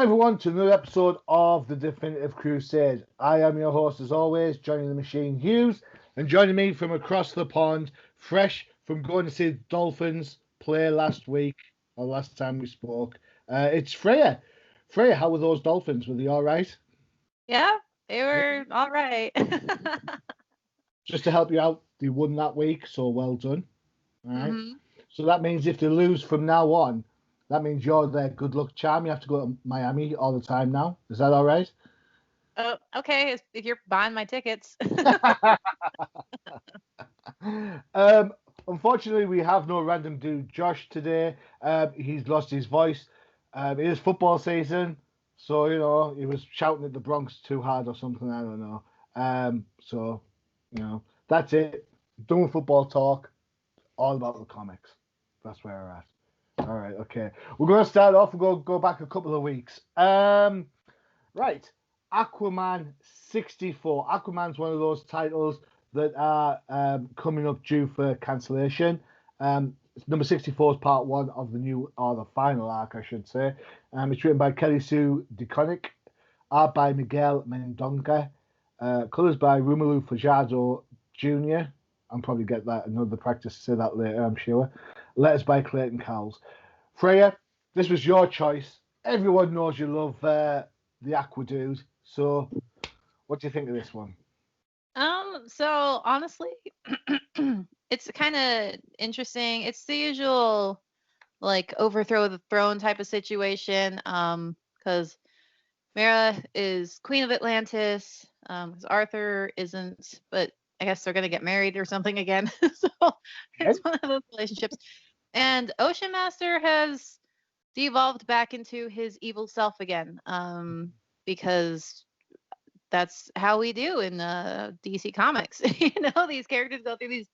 everyone to another episode of the Definitive Crusade. I am your host as always, joining the machine Hughes, and joining me from across the pond, fresh from going to see the Dolphins play last week, or last time we spoke, it's Freyja. Freyja, how were those Dolphins? Were they all right? Yeah, they were all right. Just to help you out, they won that week, so well done. All right. hmm So that means if they lose from now on, that means you're their good luck charm. You have to go to Miami all the time now. Is that all right? Oh, okay. If you're buying my tickets. um, Unfortunately, we have no random dude Josh today. He's lost his voice. It is football season, so he was shouting at the Bronx too hard or something. I don't know. So that's it. Done with football talk. All about the comics. That's where we're at. All right, okay. We're going to start off. We're going to go back a couple of weeks. Right. Aquaman 64. Aquaman's one of those titles that are coming up due for cancellation. Number 64 is part one of the new, or the final arc, I should say. It's written by Kelly Sue DeConnick, art by Miguel Mendonca, colours by Romulo Fajardo Jr. I'll probably get that another practice to say that later, I'm sure. Letters by Clayton Cowles. Freyja, this was your choice. Everyone knows you love the Aqua Dude. So, what do you think of this one? So honestly, it's kind of interesting. It's the usual like overthrow the throne type of situation. Because Mera is Queen of Atlantis. Because Arthur isn't, but I guess they're gonna get married or something again. So it's one of those relationships. And Ocean Master has devolved back into his evil self again. Because that's how we do in DC Comics. These characters go through these,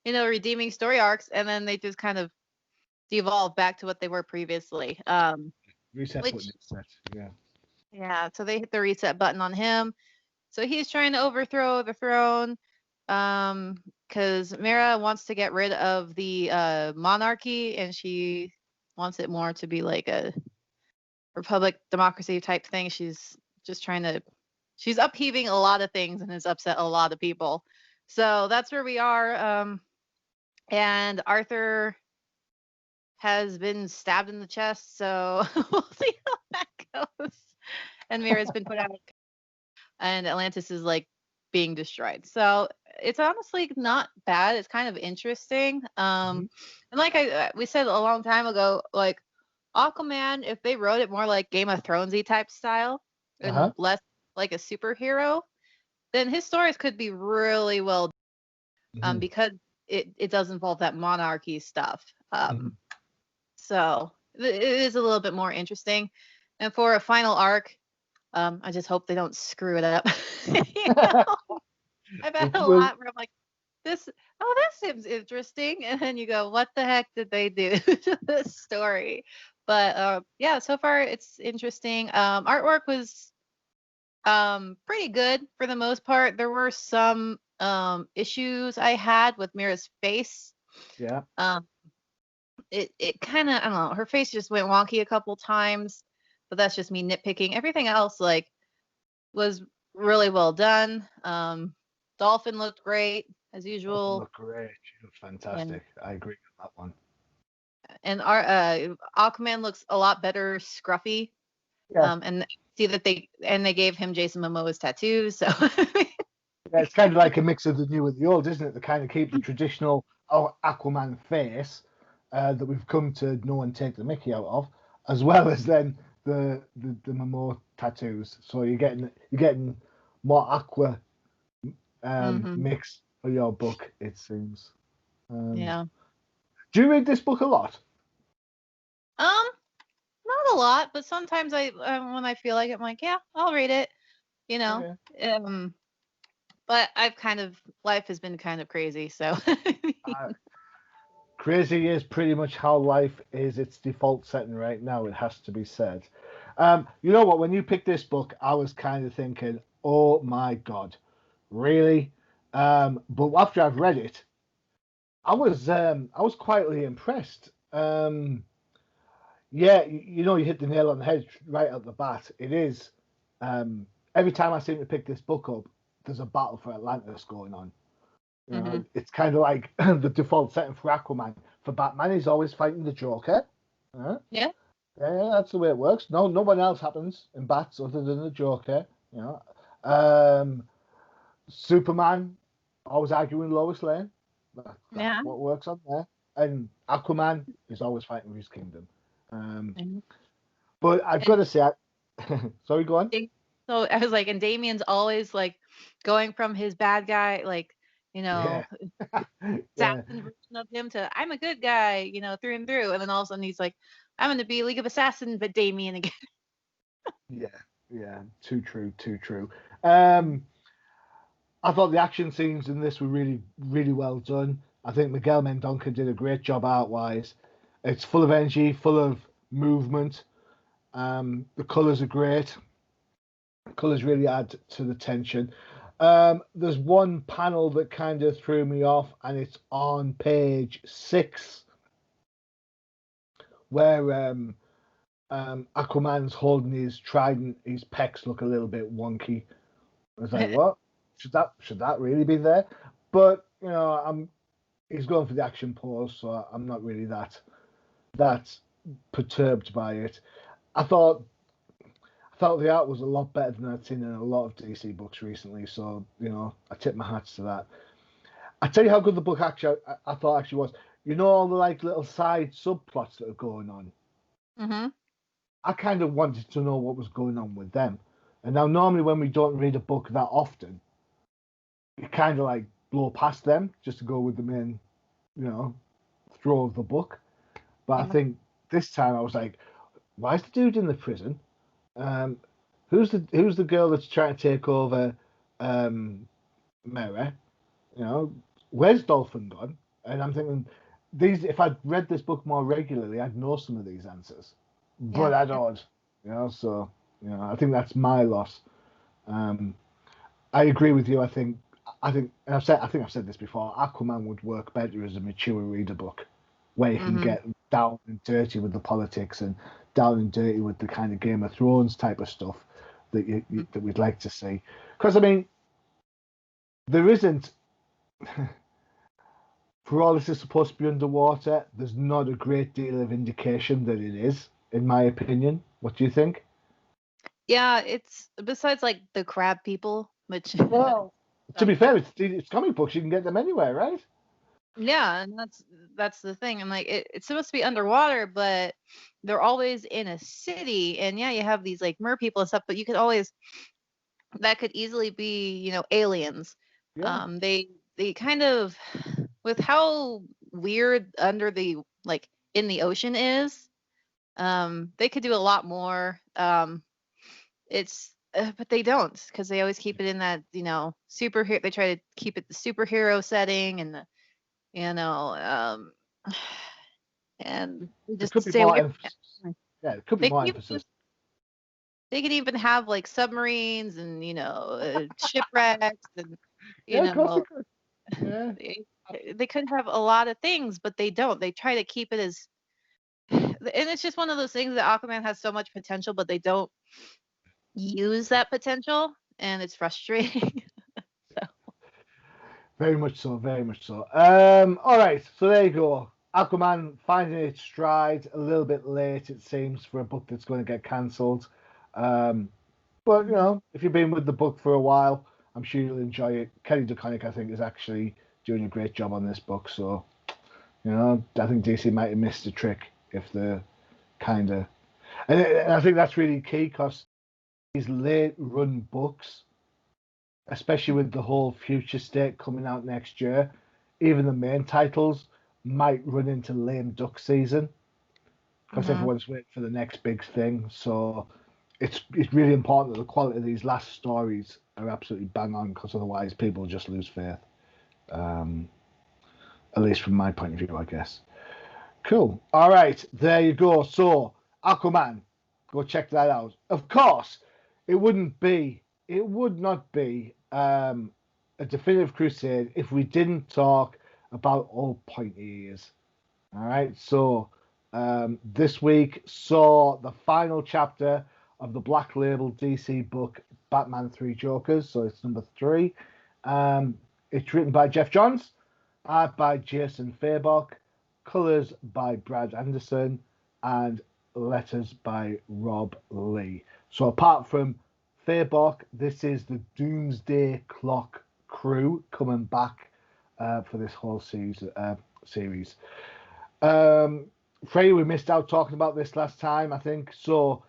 redeeming story arcs, and then they just kind of devolve back to what they were previously. Reset Which, button set. Yeah. Yeah, so they hit the reset button on him. So he's trying to overthrow the throne, because Mera wants to get rid of the monarchy, and she wants it more to be like a republic democracy type thing. She's just trying to she's upheaving a lot of things and has upset a lot of people. So that's where we are. And Arthur has been stabbed in the chest, so we'll see how that goes. And Mira's been put out, and Atlantis is like being destroyed. So it's honestly not bad. It's kind of interesting. And like we said a long time ago, like Aquaman, if they wrote it more like Game of Thronesy type style and less like a superhero, then his stories could be really well done, because it does involve that monarchy stuff. So it is a little bit more interesting. And for a final arc, I just hope they don't screw it up. I've had a lot where I'm like, this seems interesting. And then you go, what the heck did they do to this story? But yeah, so far it's interesting. Artwork was pretty good for the most part. There were some issues I had with Mira's face. Yeah. It kind of, I don't know, her face just went wonky a couple times, but that's just me nitpicking. Everything else like was really well done. Dolphin looked great as usual. Looked great. She looked fantastic. I agree with that one. And our Aquaman looks a lot better scruffy. Yeah. And see that they gave him Jason Momoa's tattoos. So yeah, it's kind of like a mix of the new and the old, isn't it? They kind of keep the traditional Aquaman face that we've come to know and take the Mickey out of, as well as then the Momoa tattoos. So you're getting more Aqua mix for your book, it seems. Yeah. Do you read this book a lot? Not a lot, but sometimes I when I feel like it, I'm like, yeah, I'll read it. But life has been kind of crazy, so. Crazy is pretty much how life is its default setting right now, it has to be said. You know what? When you picked this book, I was kind of thinking, oh my God, really? But after I've read it, I was quietly impressed. Yeah, you hit the nail on the head right at the bat. It is. Every time I seem to pick this book up, there's a battle for Atlantis going on. Hmm. It's kind of like the default setting for Aquaman. For Batman, he's always fighting the Joker. Uh, Yeah. yeah, that's the way it works. No one else happens in Bats other than the Joker. Um, Superman always arguing Lois Lane. That's Yeah. what works on there. And Aquaman is always fighting for his kingdom. Um, Mhm. but I've got And to say, sorry, go on. so I was like, and Damien's always like going from his bad guy, like, you Yeah, know, yeah, assassin version of him to I'm a good guy, through and through. And then all of a sudden he's like, I'm gonna be League of Assassins, but Damien again. yeah, yeah. Too true, too true. Um, I thought the action scenes in this were really, really well done. I think Miguel Mendonca did a great job art wise. It's full of energy, full of movement. The colours are great. Colours really add to the tension. There's one panel that kind of threw me off, and it's on page 6, where Aquaman's holding his trident. His pecs look a little bit wonky. I was like, what? Should that really be there? But he's going for the action pose, so I'm not really that perturbed by it. I thought I felt the art was a lot better than I'd seen in a lot of DC books recently, so I tip my hats to that. I tell you how good the book actually I thought actually was. All the like little side subplots that are going on. Hmm. I kind of wanted to know what was going on with them. And now normally when we don't read a book that often, you kind of like blow past them just to go with the main, you know, throw of the book. But I Yeah. think this time I was like, why is the dude in the prison? Um, who's the girl that's trying to take over Mary? You know, where's Dolphin gone? And I'm thinking these. If I'd read this book more regularly, I'd know some of these answers, Yeah. but I don't. So I think that's my loss. Um, I agree with you. I think and I think I've said this before. Aquaman would work better as a mature reader book, where you can Hmm. get down and dirty with the politics and down and dirty with the kind of Game of Thrones type of stuff that we'd like to see. Because I mean, there isn't. For all this is supposed to be underwater, there's not a great deal of indication that it is, in my opinion. What do you think? Yeah, it's besides like the crab people, which Well, to be um fair, it's comic books. You can get them anywhere, right? yeah, and that's the thing. I'm like it's supposed to be underwater, but they're always in a city. And yeah, you have these like mer people and stuff, but you could always that could easily be, aliens. Yeah. They kind of with how weird under the like in the ocean is, they could do a lot more. It's but they don't because they always keep it in that, superhero. They try to keep it the superhero setting and the, you know, and they There just could be stay more away from emphasis. it. Yeah, there could be They can more even emphasis. they could even have like submarines and shipwrecks and you Yeah, of course they know could. Yeah. they, they could have a lot of things, but they don't. They try to keep it as and it's just one of those things that Aquaman has so much potential, but they don't use that potential, and it's frustrating. So Very much so, very much so. All right, so there you go. Aquaman finding its stride a little bit late, it seems, for a book that's going to get cancelled. Um, but if you've been with the book for a while, I'm sure you'll enjoy it. Kelly DeConnick, I think, is actually doing a great job on this book. So I think DC might have missed a trick if they're kind of, and I think that's really key because these late run books, especially with the whole future state coming out next year, even the main titles might run into lame duck season because hmm. everyone's waiting for the next big thing. So it's really important that the quality of these last stories are absolutely bang on because otherwise people just lose faith. Um, at least from my point of view, I guess. Cool. All right, there you go. So Aquaman, go check that out. Of course, it would not be a definitive crusade if we didn't talk about all pointy ears. All right, so this week saw the final chapter of the Black Label DC book Batman 3 Jokers, so it's number 3. It's written by Jeff Johns, art by Jason Fabok, colors by Brad Anderson, and letters by Rob Lee. So apart from Fabok, this is the Doomsday Clock crew coming back for this whole series. Frey, we missed out talking about this last time, I think. So,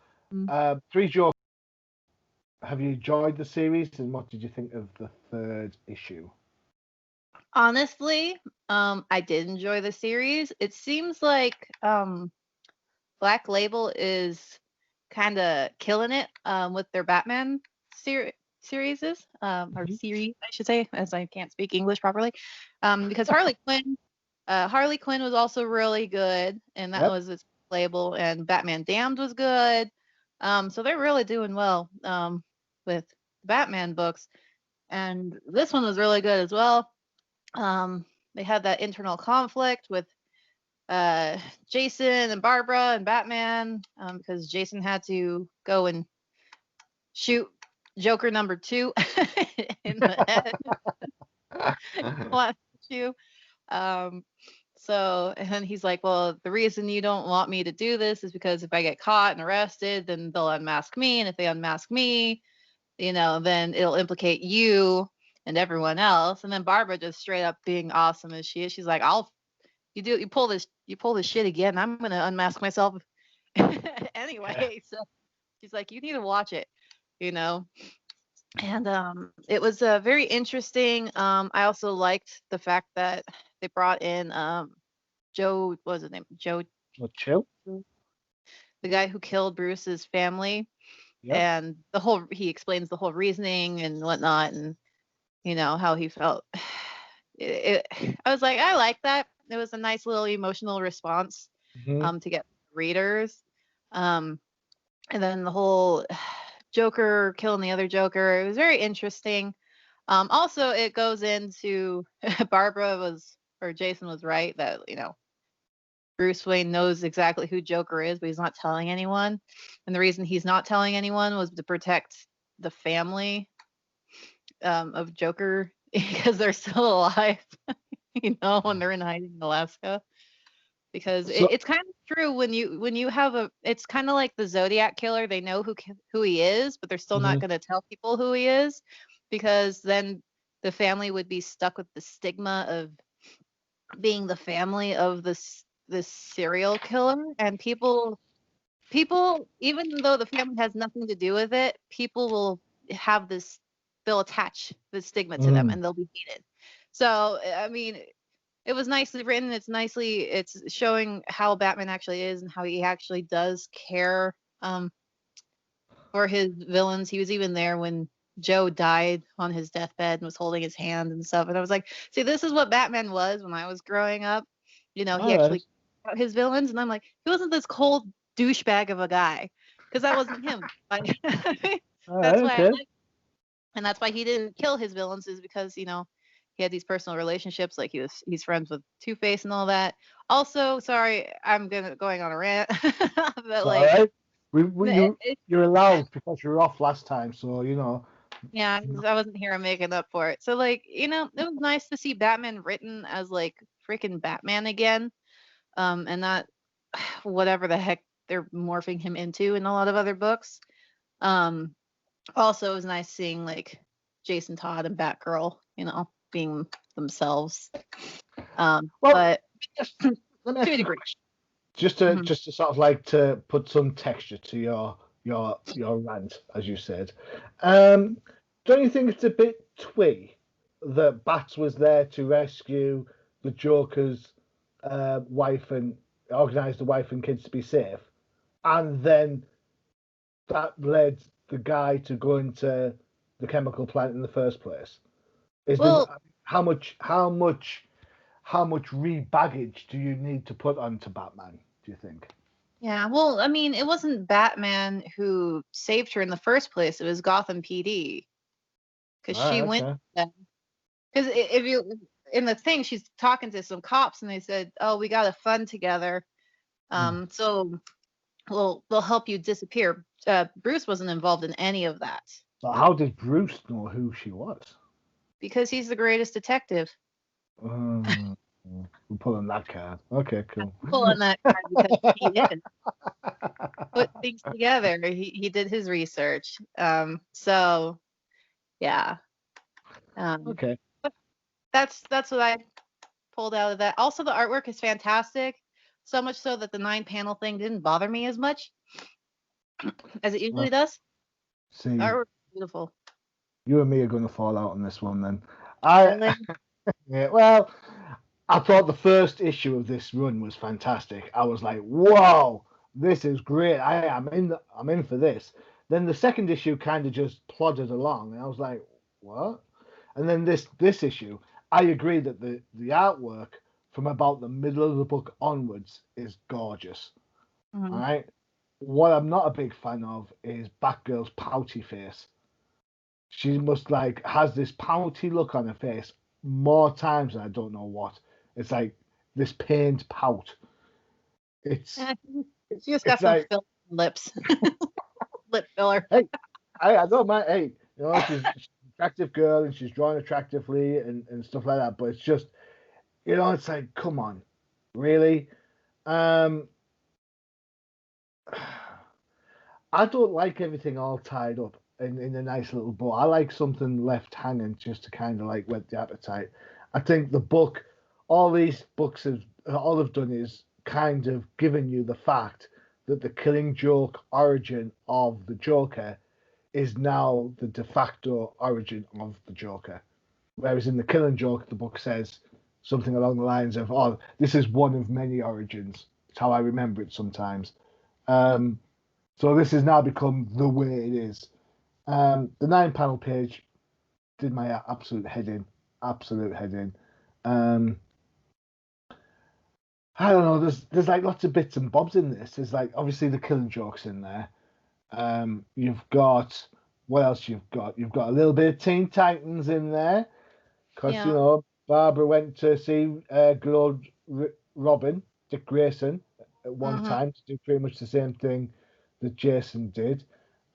Three Jokers, have you enjoyed the series, and what did you think of the 3rd issue? Honestly, I did enjoy the series. It seems like Black Label is kind of killing it with their Batman series, or series, I should say, as I can't speak English properly. Because Harley Quinn was also really good, and that was its label, and Batman Damned was good. So they're really doing well with Batman books, and this one was really good as well. They had that internal conflict with Jason and Barbara and Batman because Jason had to go and shoot Joker number 2 in the head. Last issue. So, and then he's like, well, the reason you don't want me to do this is because if I get caught and arrested, then they'll unmask me. And if they unmask me, then it'll implicate you and everyone else. And then Barbara just straight up being awesome as she is. She's like, you pull this shit again, I'm going to unmask myself anyway. So she's like, you need to watch it, And it was very interesting. I also liked the fact that they brought in Joe, what was his name? Joe Chill? The guy who killed Bruce's family. Yep. And he explains the whole reasoning and whatnot, and how he felt. I was like, I like that. It was a nice little emotional response to get readers. And then the whole Joker killing the other Joker, it was very interesting. Also, it goes into Jason was right that, Bruce Wayne knows exactly who Joker is, but he's not telling anyone. And the reason he's not telling anyone was to protect the family of Joker because they're still alive, when they're in hiding in Alaska. Because it's kind of true when you have it's kind of like the Zodiac killer. They know who he is, but they're still not going to tell people who he is, because then the family would be stuck with the stigma of being the family of this serial killer. And people, even though the family has nothing to do with it, people will have they'll attach the stigma to them, and they'll be hated. So, I mean, it was nicely written. It's showing how Batman actually is and how he actually does care for his villains. He was even there when Joe died on his deathbed and was holding his hand and stuff. And I was like, see, this is what Batman was when I was growing up. He actually cared about his villains. And I'm like, he wasn't this cold douchebag of a guy, because that wasn't him. That's why I like him. And that's why he didn't kill his villains, is because, he had these personal relationships, like he's friends with Two-Face and all that. Also, sorry, I'm going on a rant, but like, you're allowed, because you were off last time, so Yeah, I wasn't here making up for it. So like, it was nice to see Batman written as like freaking Batman again, and not whatever the heck they're morphing him into in a lot of other books. Also, it was nice seeing like Jason Todd and Batgirl, being themselves. But let me ask you a question. Just to sort of like to put some texture to your rant, as you said. Don't you think it's a bit twee that Bats was there to rescue the Joker's wife and organise the wife and kids to be safe, and then that led the guy to go into the chemical plant in the first place? How much re-baggage do you need to put onto Batman, do you think? Yeah, well, I mean, it wasn't Batman who saved her in the first place. It was Gotham PD. Because she went. Because if you, in the thing, she's talking to some cops, and they said, oh, we got a fund together So they'll help you disappear. Bruce wasn't involved in any of that So how did Bruce know who she was? because he's the greatest detective. We're pulling that card. Okay, cool. Pulling that card because he did put things together. He did his research. So yeah. Okay. That's what I pulled out of that. Also, the artwork is fantastic. So much so that the 9-panel thing didn't bother me as much as it usually does. See, The artwork is beautiful. you and me are going to fall out on this one then. Really? Yeah, well, I thought the first issue of this run was fantastic. I was like, "Whoa, this is great! I'm in for this." Then the second issue kind of just plodded along, and I was like, "What?" And then this issue, I agree that the artwork from about the middle of the book onwards is gorgeous. Mhm. All right. What I'm not a big fan of is Batgirl's pouty face. She must has this pouty look on her face more times than I don't know what. It's like this pained pout. It's She just got it's some like, filler lips. Lip filler. hey, I don't mind. Hey, she's an attractive girl and she's drawn attractively and stuff like that. But it's just, it's like, come on, really? Um, I don't like everything all tied up in a nice little bow. I like something left hanging just to kind of like whet the appetite. I think the book, all these books all they've done is kind of given you the fact that the Killing Joke origin of the Joker is now the de facto origin of the Joker. Whereas in the Killing Joke, the book says something along the lines of, "Oh, this is one of many origins." It's how I remember it sometimes. So this has now become the way it is. The 9-panel page did my absolute head in. Absolute head in. I don't know. There's like lots of bits and bobs in this. There's like obviously the Killing Jokes in there. You've got what else? You've got a little bit of Teen Titans in there because Yeah. Barbara went to see good old Robin, Dick Grayson, at one Mhm. time to do pretty much the same thing that Jason did.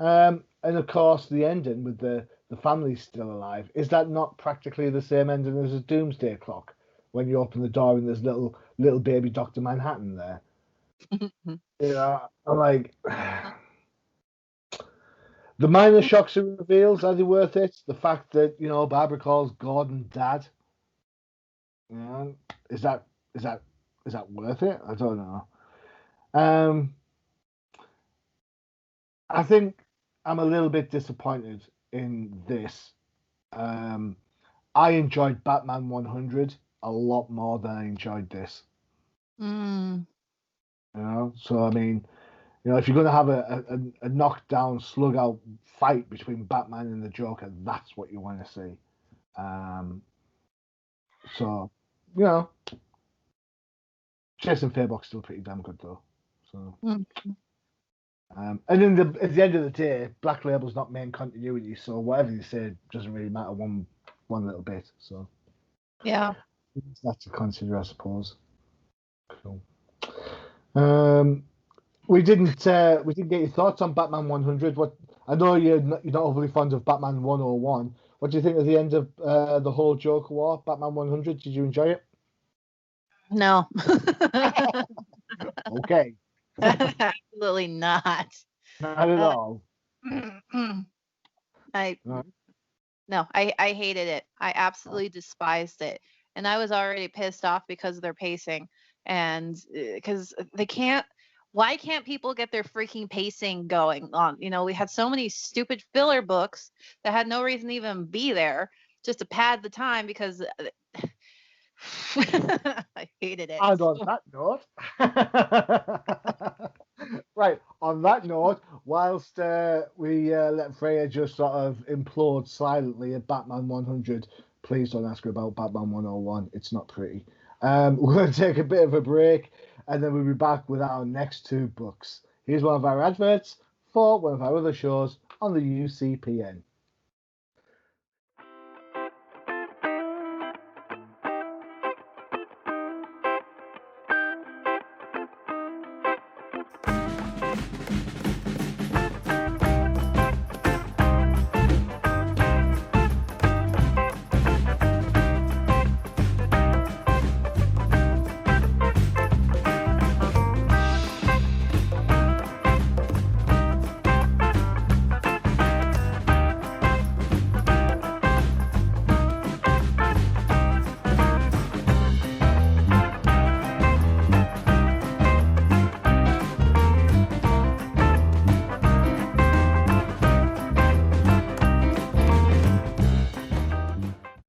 And of course, the ending with the family still alive. Is that not practically the same ending as a Doomsday Clock when you open the door and there's little baby Dr. Manhattan there? I'm like, the minor shocks and reveals, are they worth it? The fact that, Barbara calls Gordon dad. Is that is that is that worth it? I don't know. Um, I think I'm a little bit disappointed in this. I enjoyed Batman 100 a lot more than I enjoyed this. Mm. So I mean, if you're going to have a knockdown, slug out fight between Batman and the Joker, that's what you want to see. So, you know, Jason Fabok's still pretty damn good though. So, Mm. and then at the end of the day, Black Label's not main continuity, so whatever you say doesn't really matter one little bit. So, Yeah. that's to consider, I suppose. Cool. We didn't get your thoughts on Batman 100. What I know you're not overly fond of Batman 101. What do you think of the end of the whole Joker War, Batman 100? Did you enjoy it? No. Okay. Absolutely not. Not at Uh, all. I Right. No, I hated it. I absolutely despised it. And I was already pissed off because of their pacing and because they can't why can't people get their freaking pacing going on? We had so many stupid filler books that had no reason to even be there just to pad the time because I hated it. And on that note, right, on that note, whilst we let Freyja just sort of implode silently at Batman 100, please don't ask her about Batman 101. It's not pretty. We're going to take a bit of a break and then we'll be back with our next two books. Here's one of our adverts for one of our other shows on the UCPN.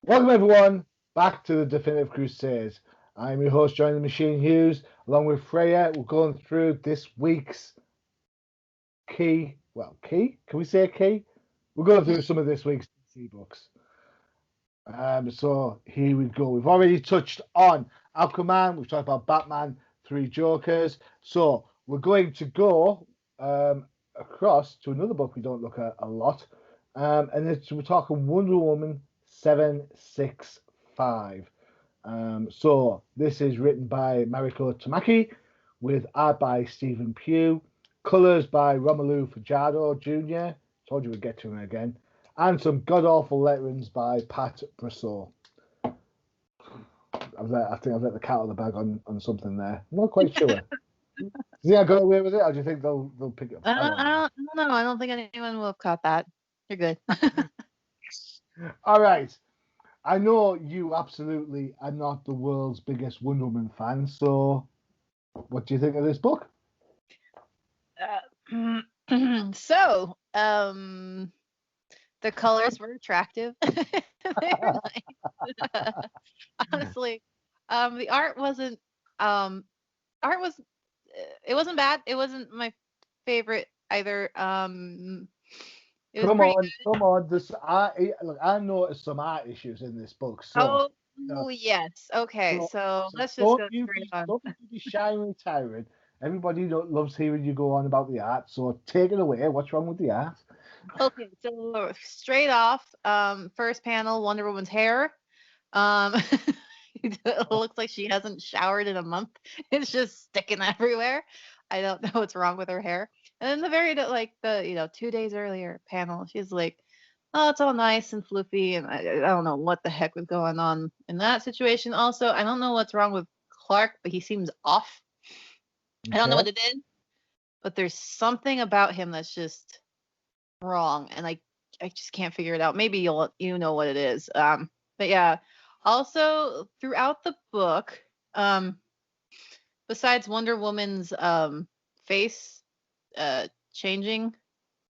Welcome everyone back to the Definitive Crusade. I'm your host, Johnny the Machine Hughes, along with Freyja. We're going through this week's key. Can we say key? We're going through some of this week's DC books. So here we go. We've already touched on Aquaman. We've talked about Batman, Three Jokers. So we're going to go across to another book we don't look at a lot, and we're talking Wonder Woman 765. So this is written by Mariko Tamaki, with art by Stephen Pugh, colors by Romelu Fajardo Jr. Told you we'd get to him again. And some god-awful letterings by Pat Brosseau. I think I've let the cat out of the bag on something there. I'm not quite sure. Do you think I got away with it, or do you think they'll pick it up? I don't know. I don't think anyone will have caught that. You're good. All right. I know you absolutely are not the world's biggest Wonder Woman fan, so what do you think of this book? The colors were attractive. They were nice. Honestly, the art wasn't. It wasn't bad. It wasn't my favorite either. It was Come pretty on. Look, I noticed some art issues in this book. So, yes. Okay, so let's just don't go you straight be, on. don't you be shy and retiring. Everybody loves hearing you go on about the art. So take it away. What's wrong with the art? Okay, so straight off, first panel, Wonder Woman's hair. It looks like she hasn't showered in a month. It's just sticking everywhere. I don't know what's wrong with her hair. And then the 2 days earlier panel, she's like, "Oh, it's all nice and floofy," and I don't know what the heck was going on in that situation. Also, I don't know what's wrong with Clark, but he seems off. I don't know what it is, but there's something about him that's just wrong, and I just can't figure it out. Maybe you know what it is. But yeah. Also, throughout the book, besides Wonder Woman's face changing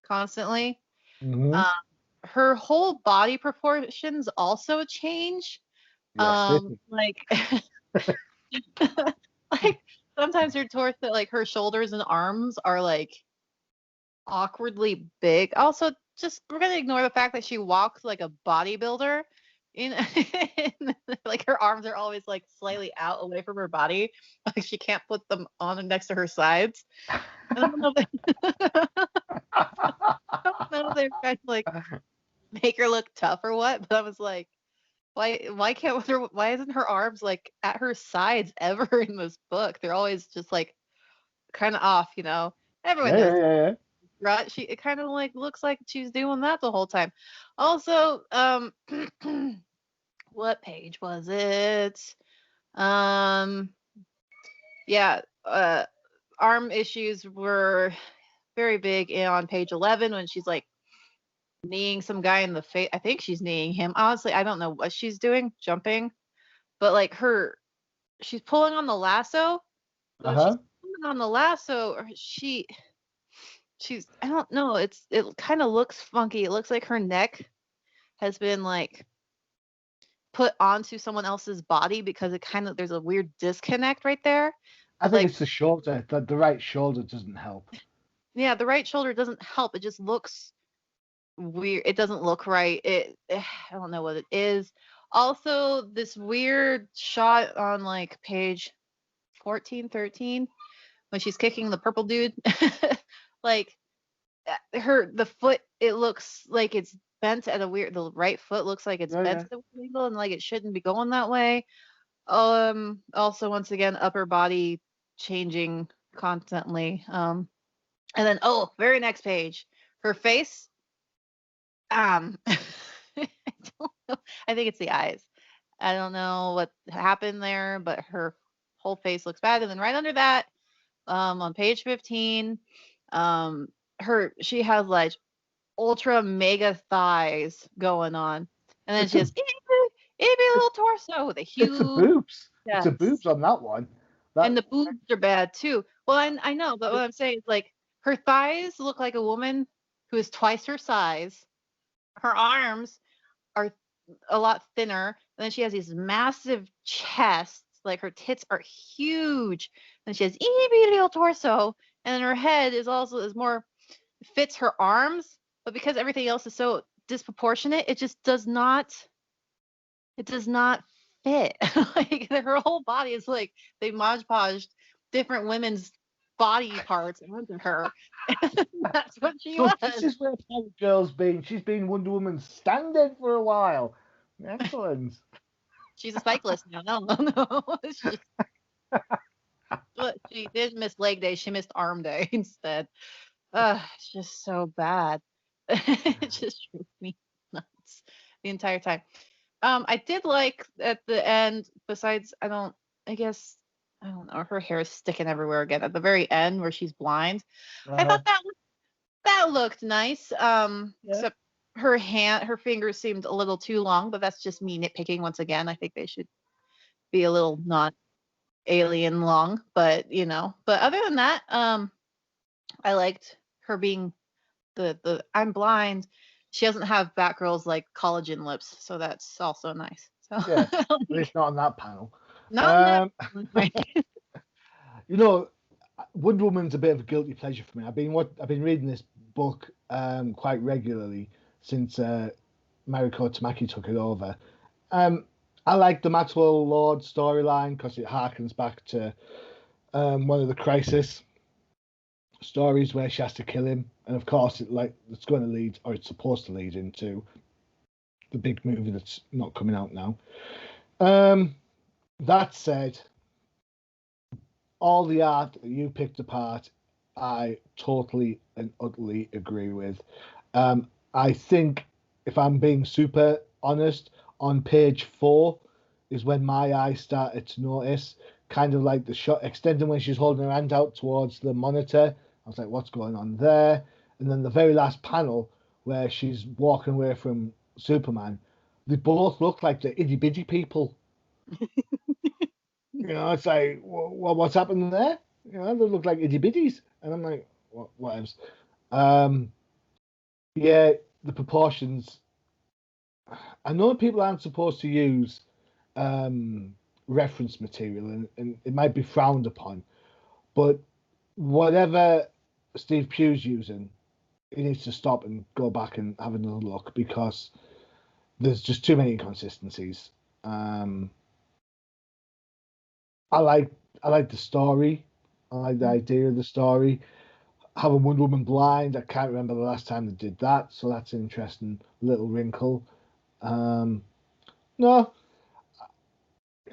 constantly, Mm-hmm. her whole body proportions also change. Yes, Like like sometimes her torso, like her shoulders and arms are like awkwardly big. Also, just we're gonna ignore the fact that she walks like a bodybuilder. In like her arms are always like slightly out away from her body, like she can't put them on and next to her sides. I don't know if they're trying to like make her look tough or what, but I was like, why isn't her arms like at her sides ever in this book? They're always just like kind of off, Everyone knows. Yeah. Right? It kind of like looks like she's doing that the whole time. Also, what page was it? Yeah, arm issues were very big on page 11 when she's like kneeing some guy in the face. I think she's kneeing him. Honestly, I don't know what she's doing, jumping, but like she's pulling on the lasso. So she's pulling on the lasso, or she's I don't know. It kind of looks funky. It looks like her neck has been like put onto someone else's body because there's a weird disconnect right there. I think it's the shoulder. The right shoulder doesn't help. Yeah, the right shoulder doesn't help. It just looks weird. It doesn't look right. I don't know what it is. Also, this weird shot on like page 14, 13 when she's kicking the purple dude. Like the foot, it looks like it's bent at the right foot looks like it's bent at a weird angle and like it shouldn't be going that way. Also once again, upper body changing constantly. And then very next page, her face. I don't know. I think it's the eyes. I don't know what happened there, but her whole face looks bad. And then right under that, on page 15, she has like ultra mega thighs going on, and then she has itty little torso with a huge. It's a boobs. Yes. It's a boobs on that one. And the boobs are bad too. Well, I know, but what I'm saying is like her thighs look like a woman who is twice her size. Her arms are a lot thinner. And then she has these massive chests, like her tits are huge, and she has itty bitty little torso, and then her head is more fits her arms, but because everything else is so disproportionate, it just does not fit. Like her whole body is like they Mod Podged different women's body parts onto her. That's what she So this was. is where Power Girl's been. She's been Wonder Woman standing for a while. Excellent. She's a cyclist now. No, no. She did miss leg day. She missed arm day instead. It's just so bad. It just drove me nuts the entire time. I did like at the end, besides I guess I don't know, her hair is sticking everywhere again. At the very end where she's blind. I thought that looked nice. Except her fingers seemed a little too long, but that's just me nitpicking once again. I think they should be a little not alien long, but but other than that, I liked her being the I'm blind. She doesn't have Batgirl's like collagen lips, so that's also nice. So Yeah, at least not on that panel. not You know, Wonder Woman's a bit of a guilty pleasure for me. I've been reading this book quite regularly since Mariko Tamaki took it over. I like the Maxwell Lord storyline because it harkens back to one of the Crisis stories where she has to kill him, and of course it's going to lead, or it's supposed to lead into the big movie that's not coming out now. That said, all the art that you picked apart, I totally and utterly agree with. I think, if I'm being super honest, on page 4 is when my eyes started to notice, kind of like the shot extending when she's holding her hand out towards the monitor. I was like, what's going on there? And then the very last panel where she's walking away from Superman, they both look like the itty bitty people. It's like, what's happening there? They look like itty bitties. And I'm like, what else? Yeah, the proportions. I know people aren't supposed to use reference material, and it might be frowned upon, but whatever Steve Pugh's using, he needs to stop and go back and have another look because there's just too many inconsistencies. I like the story. I like the idea of the story. Having Wonder Woman blind, I can't remember the last time they did that, so that's an interesting little wrinkle. No,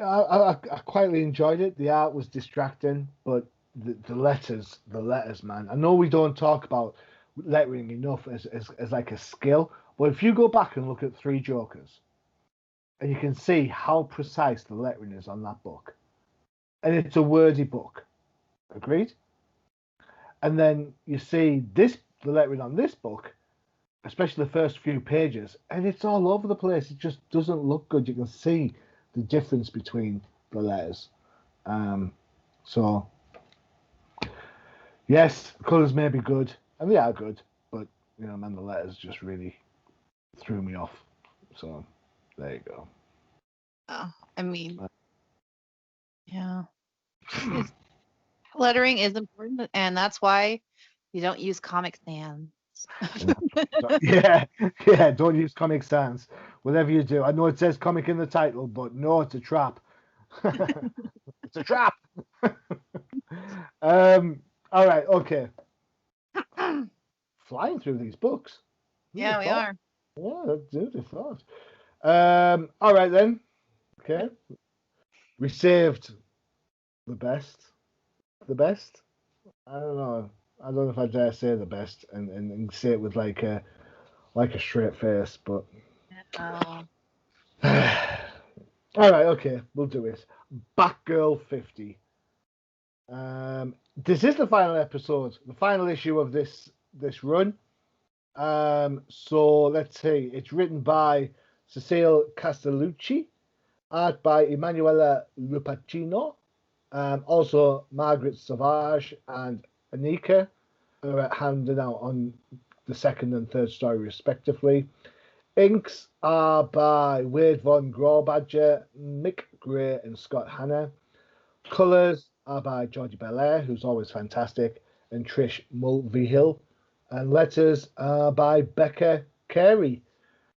I quietly enjoyed it. The art was distracting, but the letters, man. I know we don't talk about lettering enough as like a skill, but if you go back and look at Three Jokers, and you can see how precise the lettering is on that book, and it's a wordy book, agreed? And then you see the lettering on this book, especially the first few pages, and it's all over the place. It just doesn't look good. You can see the difference between the letters. So, yes, colours may be good, and they are good, but man, the letters just really threw me off. So, there you go. Oh, I mean, yeah. Lettering is important, and that's why you don't use Comic Sans. yeah, don't use Comic Sans. Whatever you do. I know it says comic in the title, but no, it's a trap. It's a trap. All right, okay. Flying through these books. Yeah, we are. Yeah, that's who'd have thought. All right then. Okay. We saved the best. The best? I don't know. I don't know if I dare say the best and say it with like a straight face, but Oh. all right, okay, we'll do it. Batgirl 50. This is the final episode, the final issue of this run. So let's see. It's written by Cecile Castellucci, art by Emanuela Lupacchino, also Margaret Savage and Anika are handed out on the second and third story respectively. Inks are by Wade Von Grawbadger, Mick Gray, and Scott Hanna. Colours are by Georgie Belair, who's always fantastic, and Trish Mulvihill. And letters are by Becca Carey.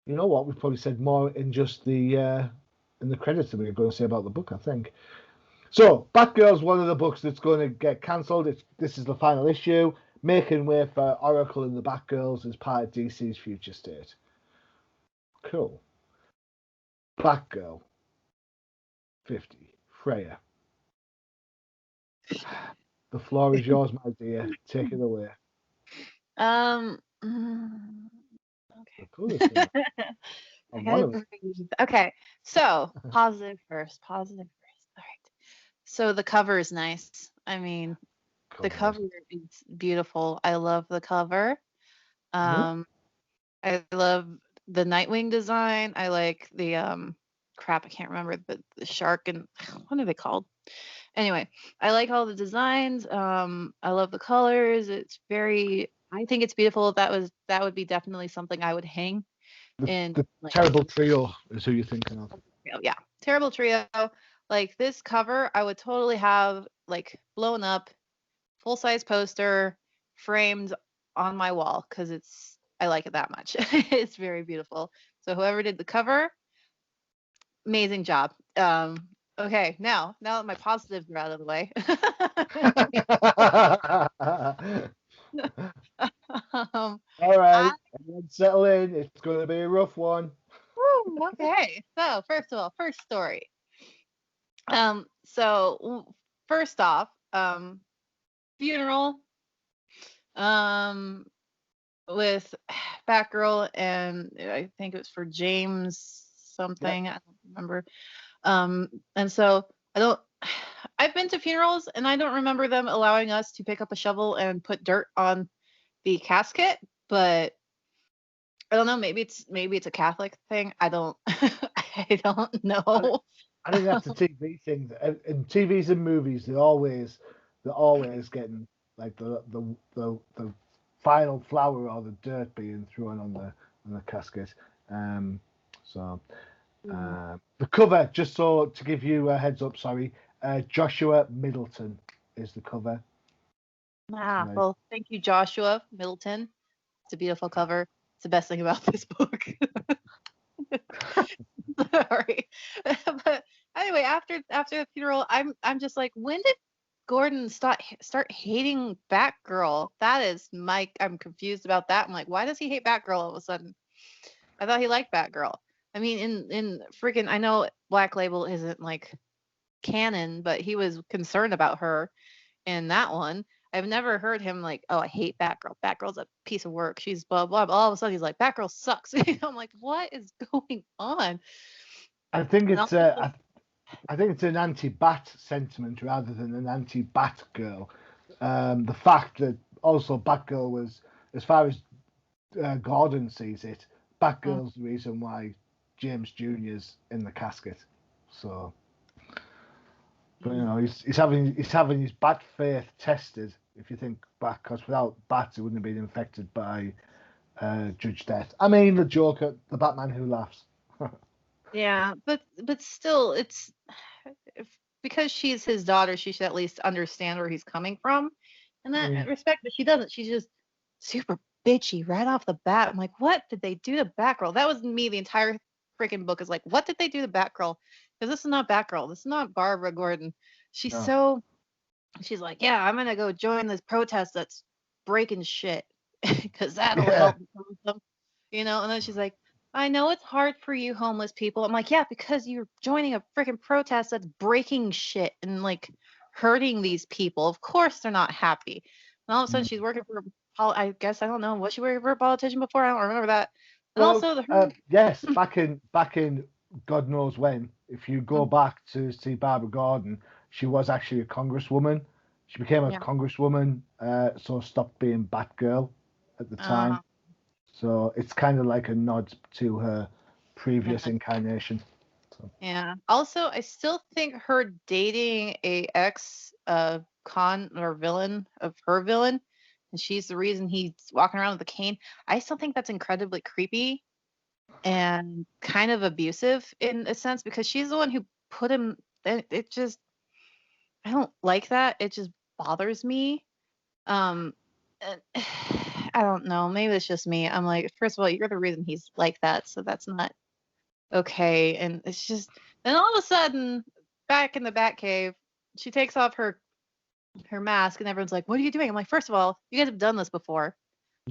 You know what? We've probably said more in just the in the credits than we were going to say about the book, I think. So, Batgirl's one of the books that's going to get cancelled. This is the final issue, making way for Oracle and the Batgirls as part of DC's future state. Cool. Batgirl 50. Freyja. The floor is yours, my dear. Take it away. Okay. Cool, isn't it? I I'm gotta one of breathe. Okay, so positive first. Positive first. All right. So the cover is nice. I mean, the cover is beautiful. I love the cover. Mhm. I love the Nightwing design. I like the crap, I can't remember, but the shark and what are they called? Anyway, I like all the designs. I love the colors. I think it's beautiful. That would be definitely something I would hang in The like Terrible Trio is who you're thinking of. yeah, Terrible Trio. Like this cover, I would totally have like blown up, full size poster, framed on my wall because I like it that much. It's very beautiful. So whoever did the cover, amazing job. Okay, now that my positives are out of the way. um, All I, right, everyone settle in. It's going to be a rough one. okay. So first of all, first story. First off, funeral. Um, with Batgirl and I think it was for James Yep. something. I don't remember. And so I don't. I've been to funerals and I don't remember them allowing us to pick up a shovel and put dirt on the casket, but I don't know. Maybe it's a Catholic thing. I don't. I don't I, know. I think that's a TV thing. In TVs and movies, they're always getting like the final flower or the dirt being thrown on the casket. Um, so the cover, just so to give you a heads up, sorry, Joshua Middleton is the cover. Ah, Right. well, thank you, Joshua Middleton. It's a beautiful cover. It's the best thing about this book. Sorry. But anyway, after the funeral, I'm just like, when did Gordon start hating Batgirl? That is I'm confused about that. I'm like, why does he hate Batgirl all of a sudden? I thought he liked Batgirl. I mean, in freaking, I know Black Label isn't like canon, but he was concerned about her in that one. I've never heard him like, oh, I hate Batgirl. Batgirl's a piece of work. She's blah blah. Blah. All of a sudden, he's like, Batgirl sucks. I'm like, what is going on? I think And it's also, I think it's an anti-Bat sentiment rather than an anti-Bat girl. The fact that also Batgirl was, as far as Gordon sees it, Batgirl's the reason why James Jr.'s in the casket. So, but he's having his Bat faith tested. If you think back, because without Bats, he wouldn't have been infected by Judge Death. I mean, the Joker, the Batman who laughs. yeah, but still, if, because she's his daughter, she should at least understand where he's coming from in that Mm. respect. But she doesn't. She's just super bitchy right off the bat. I'm like, what did they do to Batgirl? That was me. The entire freaking book is like, what did they do to Batgirl? Because this is not Batgirl. This is not Barbara Gordon. She's No. so. She's like, yeah, I'm gonna go join this protest that's breaking shit because that'll Yeah. help them, And then she's like, I know it's hard for you homeless people. I'm like, yeah, because you're joining a freaking protest that's breaking shit and like hurting these people. Of course they're not happy. And all of a sudden Mm. she's working for I guess I don't know. Was she working for a politician before? I don't remember that. And Well, also yes, back in God knows when. If you go back to see Barbara Gordon, she was actually a congresswoman. She became a yeah. congresswoman, so stopped being Batgirl at the Uh, time. So it's kind of like a nod to her previous yeah. incarnation. So, Yeah. Also, I still think her dating a ex con or villain of her villain, and she's the reason he's walking around with a cane. I still think that's incredibly creepy. and kind of abusive in a sense because she's the one who put him. It just, I don't like that. It just bothers me. Um, and- I don't know. Maybe it's just me. I'm like, first of all, you're the reason he's like that, so that's not okay. And it's just, then all of a sudden, back in the Batcave, she takes off her mask, and everyone's like, "What are you doing?" I'm like, first of all, you guys have done this before,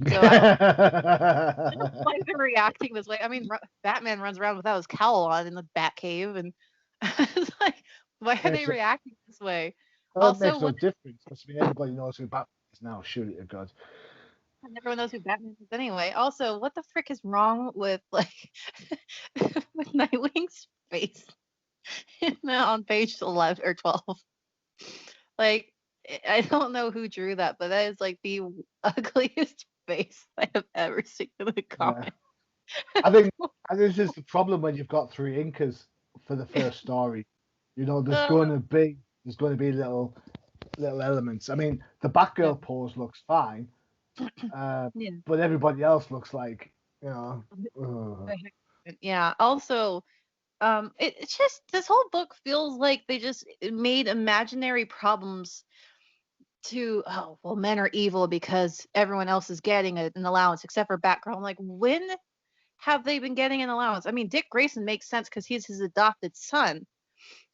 so I don't know why they're reacting this way. I mean, Batman runs around without his cowl on in the Batcave, and it's like, why are they reacting this way? That Also, makes no difference. I mean, everybody knows who Batman is now. Shoot it, God. everyone knows who Batman is anyway. Also, what the frick is wrong with like with Nightwing's face on page 11 or 12? Like, I don't know who drew that, but that is like the ugliest face I have ever seen in a comic. I think this is the problem when you've got three inkers for the first story. You know, there's going to be little elements. I mean, the Batgirl pose looks fine, but everybody else looks like, you know. Yeah. Also, it's just this whole book feels like they just made imaginary problems to, oh well, men are evil because everyone else is getting an allowance except for Batgirl. I'm like, when have they been getting an allowance? I mean, Dick Grayson makes sense because he's his adopted son.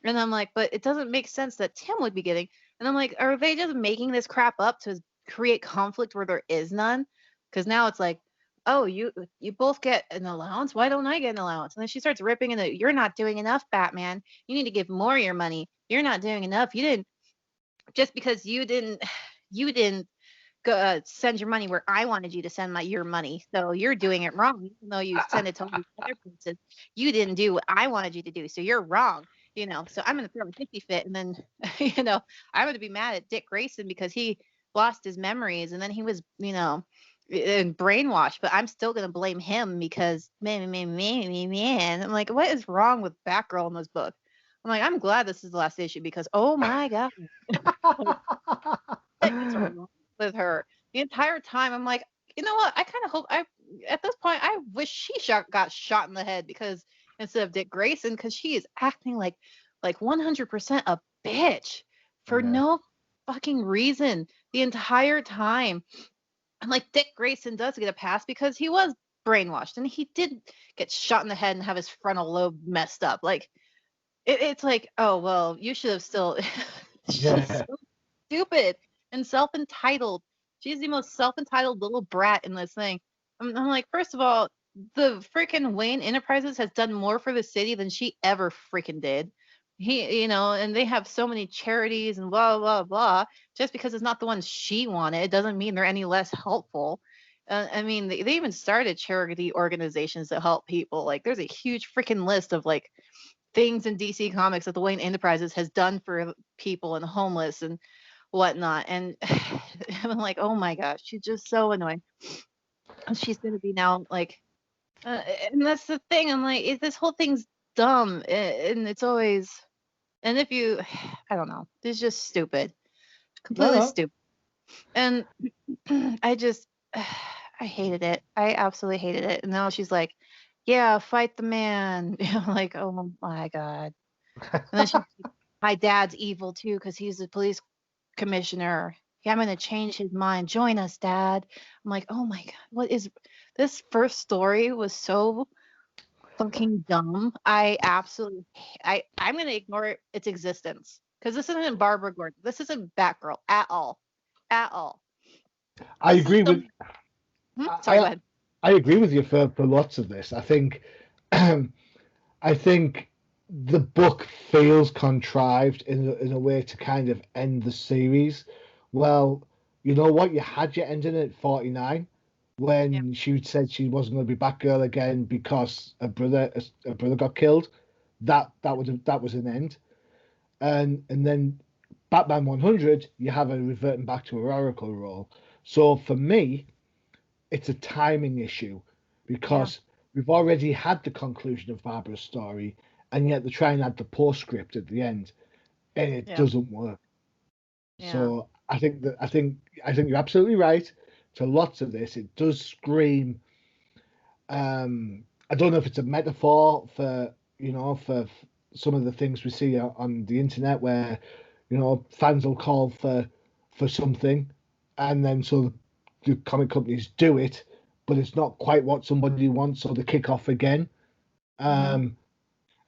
And I'm like, but it doesn't make sense that Tim would be getting. And I'm like, are they just making this crap up to create conflict where there is none? Because now it's like, oh, you both get an allowance. Why don't I get an allowance? And then she starts ripping into, you're not doing enough, Batman. You need to give more of your money. You're not doing enough. You didn't, just because you didn't go, send your money where I wanted you to send your money. So you're doing it wrong, even though you send it to all these other places. You didn't do what I wanted you to do, so you're wrong. So I'm gonna throw a hissy fit, and then I'm gonna be mad at Dick Grayson because he lost his memories, and then he was brainwashed. But I'm still gonna blame him because man. I'm like, what is wrong with Batgirl in this book? I'm like, I'm glad this is the last issue because oh my god, what is wrong with her? The entire time, I'm like, you know what? I kind of hope at this point, I wish she got shot in the head because instead of Dick Grayson, because she is acting like 100% a bitch for no fucking reason the entire time. I'm like, Dick Grayson does get a pass because he was brainwashed and he did get shot in the head and have his frontal lobe messed up. Like, it's like, oh well, you should have still. She's so stupid and self-entitled. She's the most self-entitled little brat in this thing. I'm like, first of all, the freaking Wayne Enterprises has done more for the city than she ever freaking did. And they have so many charities and blah blah blah. Just because it's not the ones she wanted, doesn't mean they're any less helpful. I mean, they even started charity organizations that help people. Like, there's a huge freaking list of like things in DC Comics that the Wayne Enterprises has done for people and homeless and whatnot. And I'm like, oh my gosh, she's just so annoying. She's gonna be now like, and that's the thing. I'm like, this whole thing's dumb, and it's always, and if you, I don't know, it's just stupid, completely stupid. And I just, I hated it. I absolutely hated it. And now she's like, yeah, fight the man. I'm like, oh my god. And then she's like, my dad's evil too because he's the police commissioner. Yeah, I'm gonna change his mind. Join us, Dad. I'm like, oh my god, what is this first story was so fucking dumb. I'm gonna ignore its existence because this isn't Barbara Gordon. This isn't Batgirl at all, at all. I agree with. Sorry, go ahead. I agree with you for lots of this. I think the book feels contrived in a way to kind of end the series. Well, you know what? You had your ending at 49 when she said she wasn't going to be Batgirl again because her brother got killed. That was an end. And then Batman 100, you have her reverting back to her Oracle role. So for me, it's a timing issue because we've already had the conclusion of Barbara's story, and yet they try and add the postscript at the end, and it doesn't work. So I think you're absolutely right. To lots of this, it does scream I don't know if it's a metaphor for for some of the things we see on the internet where fans will call for something, and then so the comic companies do it, but it's not quite what somebody wants, so they kick off again. Mm-hmm.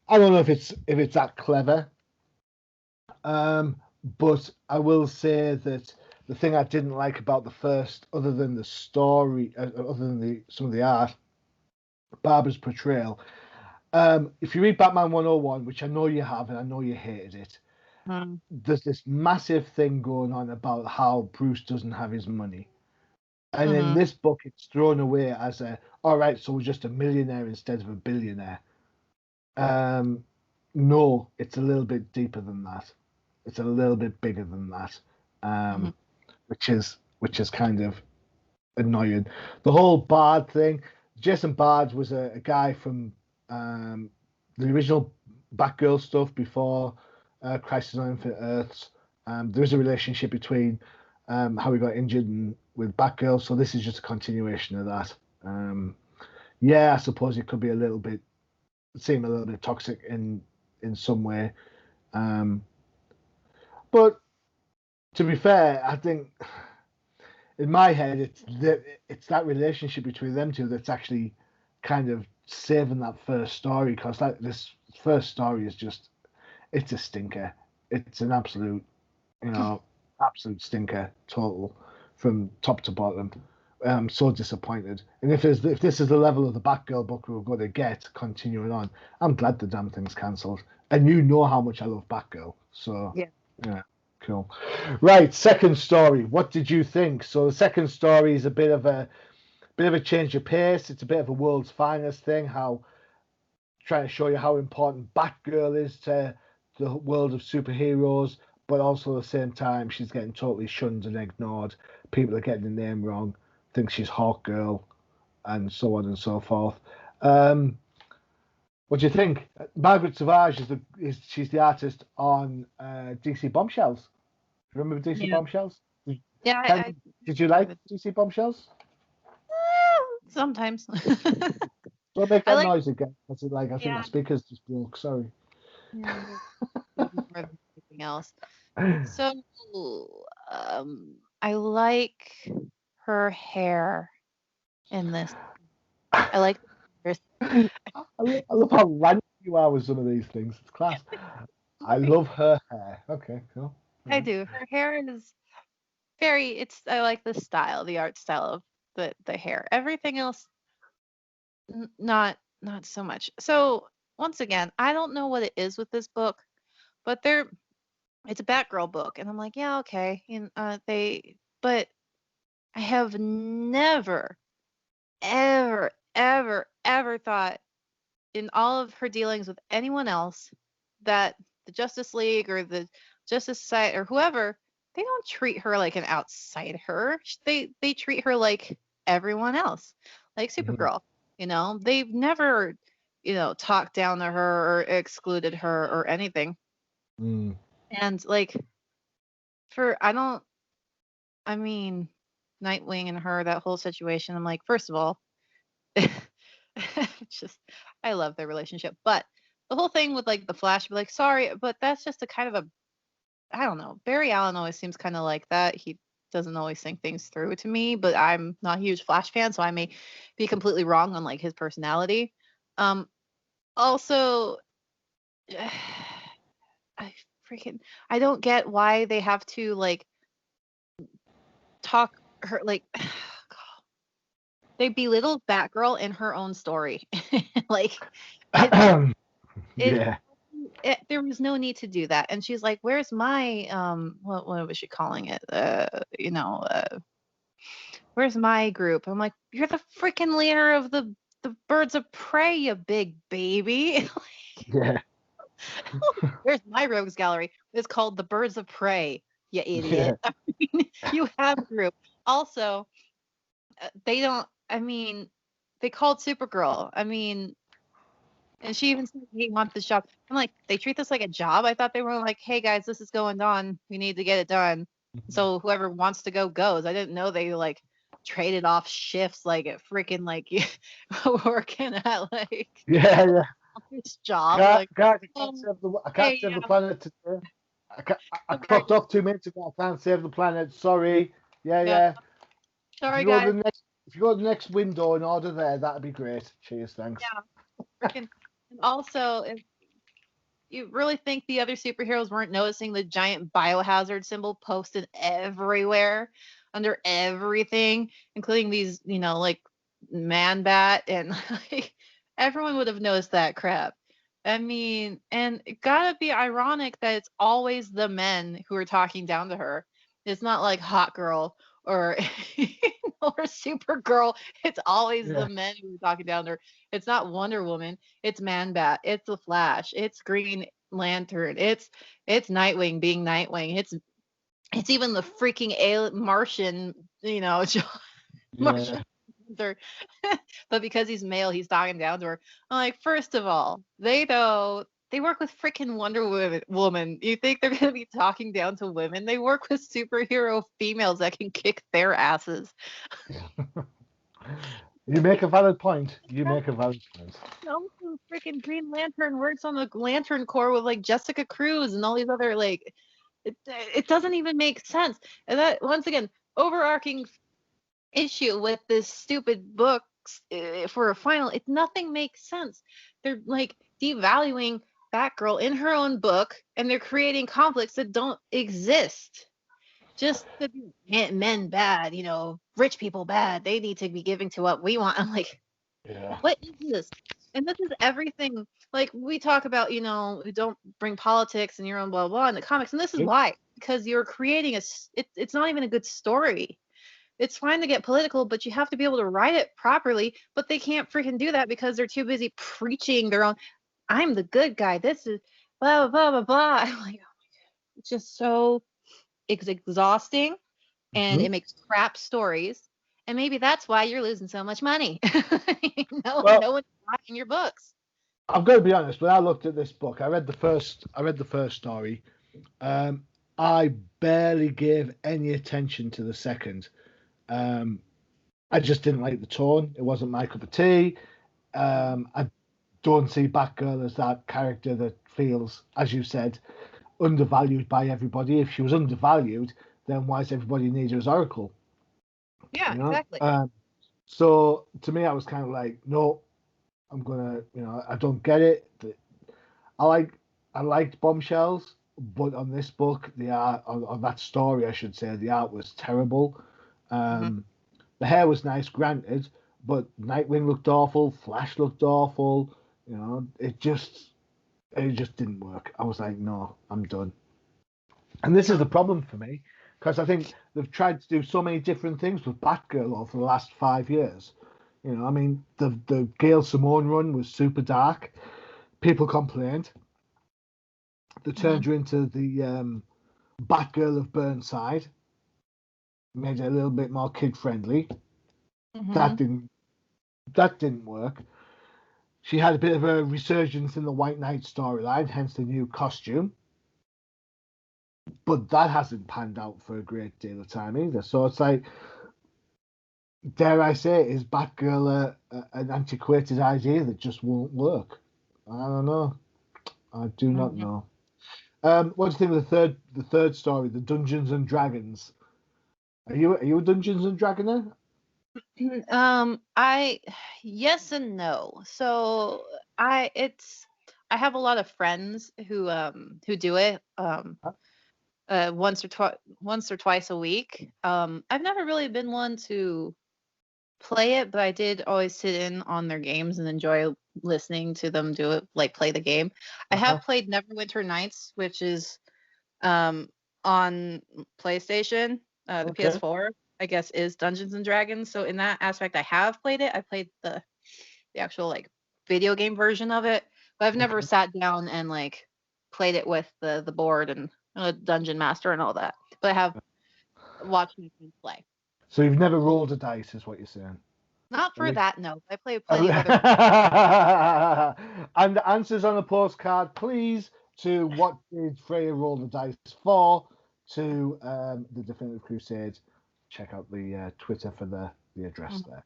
I don't know if it's that clever, but I will say that the thing I didn't like about the first, other than the story, other than some of the art, Barbara's portrayal. If you read Batman 101, which I know you have, and I know you hated it, Mm-hmm. there's this massive thing going on about how Bruce doesn't have his money. And in this book, it's thrown away as all right, so we're just a millionaire instead of a billionaire. No, it's a little bit deeper than that. It's a little bit bigger than that, Mm-hmm. which is kind of annoying. The whole Bard thing. Jason Bard was a guy from the original Batgirl stuff before Crisis on Infinite Earths. There is a relationship between how he got injured with Batgirl, so this is just a continuation of that. Yeah, I suppose it could be seem a little bit toxic in some way, but to be fair, I think in my head, it's that relationship between them two that's actually kind of saving that first story, because this first story is just it's a stinker. It's an absolute absolute stinker total from top to bottom. I'm so disappointed. And if this is the level of the Batgirl book we're going to get continuing on, I'm glad the damn thing's cancelled. And you know how much I love Batgirl, so Yeah. yeah. Cool. Right, second story. What did you think? So the second story is a bit of a change of pace. It's a bit of a world's finest thing. How trying to show you how important Batgirl is to the world of superheroes, but also at the same time she's getting totally shunned and ignored. People are getting the name wrong, think she's Hawkgirl, and so on and so forth. What do you think? Margaret Savage she's the artist on DC Bombshells. Remember DC Yeah. Bombshells? Yeah. Ken, did you like DC Bombshells? Sometimes. Don't make I that like. noise again. That's it. Like I think Yeah. my speakers just broke. Sorry. Yeah. More than anything else. So, I like her hair in this. I like her. I love how random you are with some of these things. It's class. I love her hair. Okay, cool. I Right. do. Her hair is very. I like the style, the art style of the hair. Everything else, not so much. So once again, I don't know what it is with this book, but it's a Batgirl book, and I'm like, yeah, okay. And but I have never, ever, ever, ever thought in all of her dealings with anyone else that the Justice League or the Justice Society or whoever, they don't treat her like an outsider. They treat her like everyone else, like Mhm. Supergirl. They've never, talked down to her or excluded her or anything. Mm. And like for I don't I mean Nightwing and her, that whole situation, I'm like, first of all, just I love their relationship. But the whole thing with like the Flash, be like, sorry, but that's just a kind of a I don't know. Barry Allen always seems kind of like that. He doesn't always think things through to me, but I'm not a huge Flash fan, so I may be completely wrong on like his personality. Um Also, I freaking I don't get why they have to like talk her like they belittle Batgirl in her own story. Like it it Yeah. there was no need to do that. And she's like, "Where's my what was she calling it? Where's my group?" I'm like, "You're the freaking leader of the Birds of Prey, you big baby." Yeah. Where's my rogues gallery? It's called the Birds of Prey, you Yeah. idiot. I mean, you have a group. Also, they don't. I mean, they called Supergirl. I mean, and she even said, "Hey, want this job?" I'm like, they treat this like a job. I thought they were like, "Hey guys, this is going on. We need to get it done. So whoever wants to go goes." I didn't know they like traded off shifts like at freaking like working at like Yeah. this job. Like, Guys, I can't hey, save the yeah, planet today. I sorry, clocked off 2 minutes ago. I can't save the planet. Sorry. Yeah, yeah, yeah. sorry, guys. If you go to the next window and order there, that'd be great. Cheers, thanks. Yeah, freaking. And also, if you really think the other superheroes weren't noticing the giant biohazard symbol posted everywhere, under everything, including these, like Man Bat and like everyone would have noticed that crap. I mean, and it gotta be ironic that it's always the men who are talking down to her. It's not like Hot Girl or or Supergirl. It's always Yeah. the men who are talking down to her. It's not Wonder Woman. It's Man Bat. It's the Flash. It's Green Lantern. It's Nightwing being Nightwing. It's even the freaking alien Martian, Yeah. Martian. But because he's male, he's talking down to her. I'm like, first of all, they work with freaking Woman. You think they're gonna be talking down to women? They work with superhero females that can kick their asses. You make a valid point. You make a valid point. No, freaking Green Lantern works on the Lantern Corps with like Jessica Cruz and all these other like. It doesn't even make sense. And that once again, overarching issue with this stupid book for a final, nothing makes sense. They're like devaluing Batgirl in her own book, and they're creating conflicts that don't exist. Just to be men bad, rich people bad. They need to be giving to what we want. I'm like, Yeah. what is this? And this is everything. Like we talk about, don't bring politics and your own blah blah in the comics, and this is why, because you're creating it's not even a good story. It's fine to get political, but you have to be able to write it properly. But they can't freaking do that because they're too busy preaching their own. I'm the good guy. This is blah blah blah blah blah. I'm like, oh my god, it's just so exhausting, and it makes crap stories. And maybe that's why you're losing so much money. No one's buying your books. I've got to be honest. When I looked at this book, I read the first story. I barely gave any attention to the second. I just didn't like the tone. It wasn't my cup of tea. I don't see Batgirl as that character that feels, as you said, undervalued by everybody. If she was undervalued, then why does everybody need her as Oracle? Yeah, exactly. So to me, I was kind of like, no, I'm gonna, I don't get it. I liked Bombshells, but on this book, the art on that story, I should say, the art was terrible. The hair was nice, granted, but Nightwing looked awful, Flash looked awful. It just didn't work. I was like, no, I'm done. And this is the problem for me, because I think they've tried to do so many different things with Batgirl over the last 5 years. I mean, the Gail Simone run was super dark. People complained. They turned her into the Batgirl of Burnside, made it a little bit more kid friendly. That didn't work. She had a bit of a resurgence in the White Knight storyline, hence the new costume. But that hasn't panned out for a great deal of time either. So it's like, dare I say, is Batgirl an antiquated idea that just won't work? I don't know. I do not know. What do you think of the third story, the Dungeons and Dragons? Are you a Dungeons and Dragoner? Yes and no. So I have a lot of friends who do it once or twice a week. I've never really been one to play it, but I did always sit in on their games and enjoy listening to them do it, like play the game. I have played Neverwinter Nights, which is on PlayStation, the PS4. I guess is Dungeons and Dragons. So in that aspect, I have played it. I played the actual like video game version of it, but I've never sat down and like played it with the board and Dungeon Master and all that. But I have watched my friends play. So you've never rolled a dice, is what you're saying? Not for that, no. I play plenty of other. And the answers on the postcard, please, to what did Freyja roll the dice for to the Definitive Crusade. check out the Twitter for the address Mhm. there.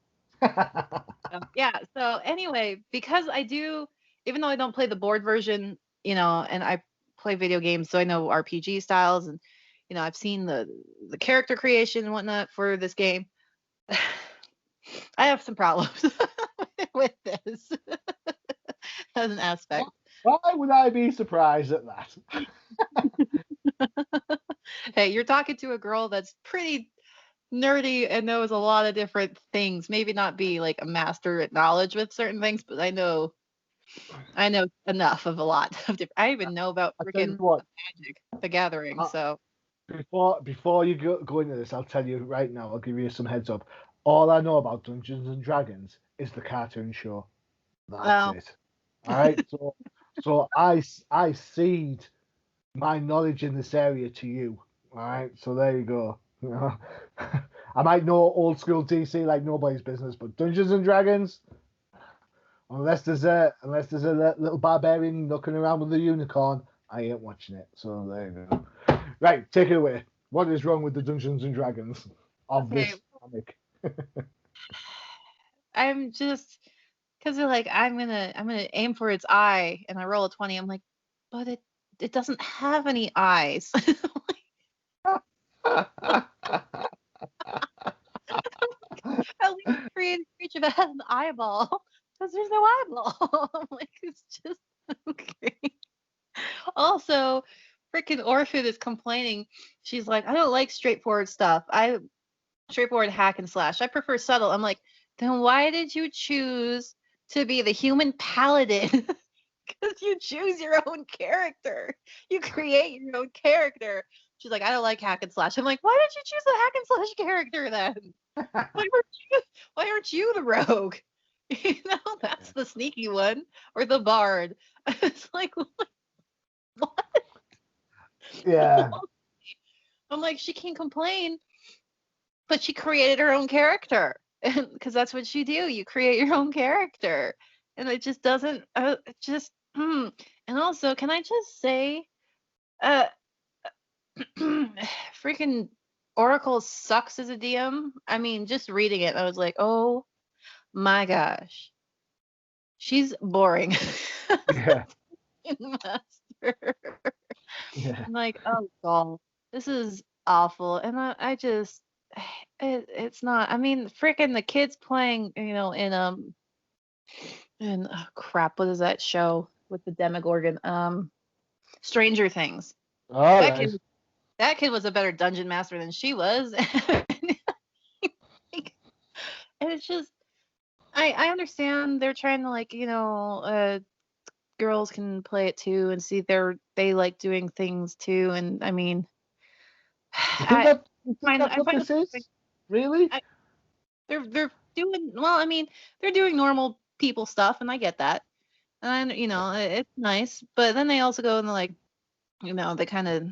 Yeah. So anyway, because I do, even though I don't play the board version, and I play video games, so I know RPG styles, and I've seen the character creation and whatnot for this game. I have some problems with this as an aspect. Why would I be surprised at that? Hey, you're talking to a girl that's pretty nerdy and knows a lot of different things. Maybe not be like a master at knowledge with certain things, but I know enough of a lot of different. I even know about I tell you freaking what, Magic, the Gathering. uh, So before you go into this, I'll tell you right now. I'll give you some heads up. All I know about Dungeons and Dragons is the cartoon show. That's well, it. All right. So I cede my knowledge in this area to you. All right. So there you go. I might know old school DC like nobody's business, but Dungeons and Dragons, unless there's a little barbarian knocking around with a unicorn, I ain't watching it. So there you go. Right, take it away. What is wrong with the Dungeons and Dragons of okay, this comic? I'm just because they're like I'm gonna aim for its eye, and I roll a 20. I'm like, but it doesn't have any eyes. At least create a creature that has an eyeball, because there's no eyeball. I'm like, it's just okay. Also, freaking Orphan is complaining. She's like, I don't like straightforward stuff. I straightforward hack and slash. I prefer subtle. I'm like, then why did you choose to be the human paladin? Because you choose your own character. You create your own character. She's like, I don't like hack and slash. I'm like, why did you choose the hack and slash character then? Why weren't you, why aren't you the rogue? That's the sneaky one or the bard. It's like, what? Yeah. I'm like, she can't complain, but she created her own character. And because that's what you do, you create your own character. And it just doesn't, it just, And also, can I just say, uh, freaking Oracle sucks as a DM. I mean, just reading it, I was like, oh my gosh, she's boring. Yeah. Master. Yeah. I'm like, oh god, this is awful. And I just, it's not. I mean, freaking the kids playing, in crap, what is that show with the Demogorgon? Stranger Things. All That right. kid, that kid was a better dungeon master than she was. And it's just, I understand they're trying to like, girls can play it too and see they like doing things too. And I mean, You think I that? You think find that's I what find this is? Really? I, they're doing well. I mean, they're doing normal people stuff, and I get that. And it's nice. But then they also go and like, they kind of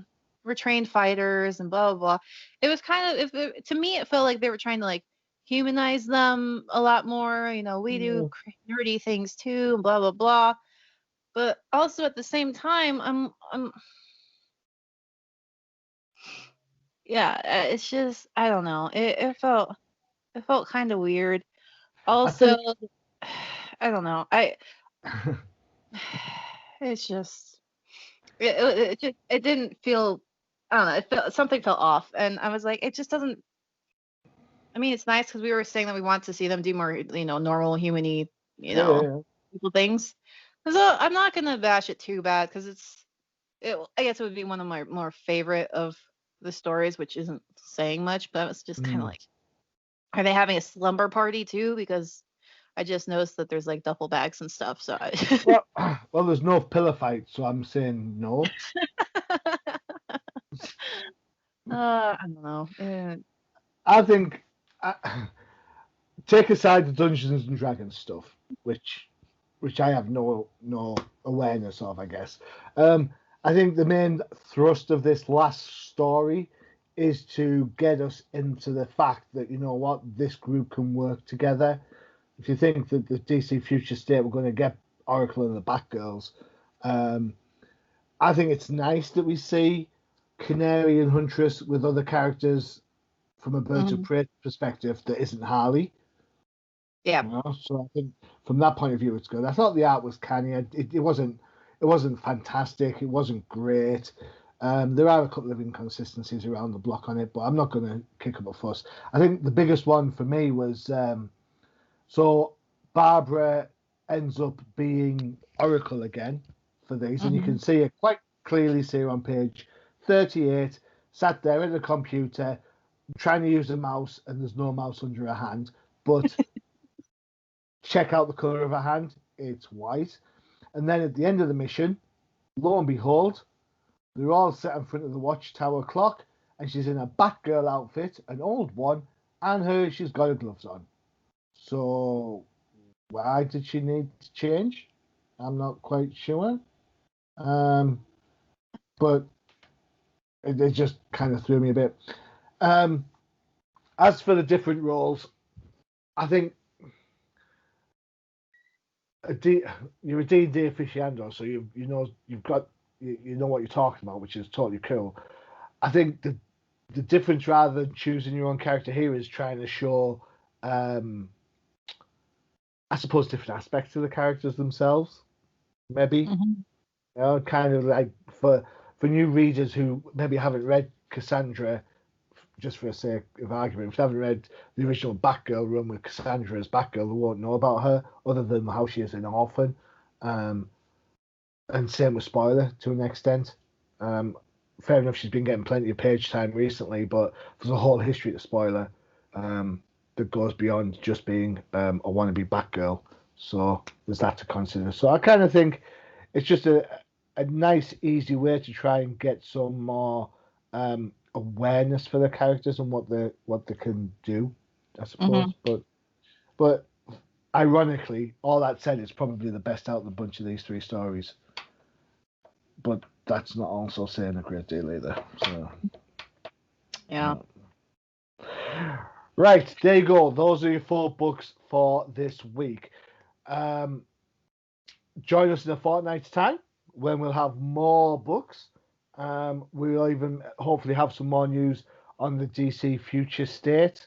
were trained fighters and blah blah blah. It was kind of to me, it felt like they were trying to like humanize them a lot more. We do Yeah. nerdy things too, and blah blah blah. But also at the same time, I'm yeah, it's just I don't know. It felt kind of weird. I Also, think. I don't know. It's just it didn't feel. I don't know. Something felt off, and I was like, it just doesn't. I mean, it's nice because we were saying that we want to see them do more, normal humany, Yeah. people things. So I'm not gonna bash it too bad because I guess it would be one of my more favorite of the stories, which isn't saying much, but I was just kind of Mm. like, are they having a slumber party too? Because I just noticed that there's like duffel bags and stuff. So Well, well, there's no pillar fight, so I'm saying no. I don't know. I think uh, take aside the Dungeons and Dragons stuff, which I have no awareness of, I guess. I think the main thrust of this last story is to get us into the fact that this group can work together. If you think that the DC Future State were going to get Oracle and the Batgirls, um, I think it's nice that we see Canary and Huntress with other characters from a Birds of Prey perspective that isn't Harley. Yeah. You know? So I think from that point of view, it's good. I thought the art was canny. It wasn't fantastic. It wasn't great. There are a couple of inconsistencies around the block on it, but I'm not going to kick up a fuss. I think the biggest one for me was so Barbara ends up being Oracle again for these, and you can see it quite clearly. See her on page 38, sat there at the computer trying to use a mouse, and there's no mouse under her hand. But check out the color of her hand; it's white. And then at the end of the mission, lo and behold, they're all set in front of the watchtower clock, and she's in a Batgirl outfit, an old one, and she's got her gloves on. So why did she need to change? I'm not quite sure. But it just kind of threw me a bit. As for the different roles, I think you're a D&D aficionado, so you know what you're talking about, which is totally cool. I think the difference, rather than choosing your own character here, is trying to show, I suppose, different aspects of the characters themselves. Maybe, you know, kind of like for new readers who maybe haven't read Cassandra, just for the sake of argument, if they haven't read the original Batgirl run with Cassandra as Batgirl, they won't know about her other than how she is an orphan. And same with Spoiler to an extent. Fair enough, she's been getting plenty of page time recently, but there's a whole history to Spoiler that goes beyond just being a wannabe Batgirl. So there's that to consider. So I kind of think it's just a nice, easy way to try and get some more awareness for the characters and what they can do, I suppose. But ironically, all that said, it's probably the best out of the bunch of these three stories. But that's not also saying a great deal either. So yeah. Right, there you go. Those are your 4 books for this week. Join us in a fortnight's time when we'll have more books. We'll even hopefully have some more news on the DC future state.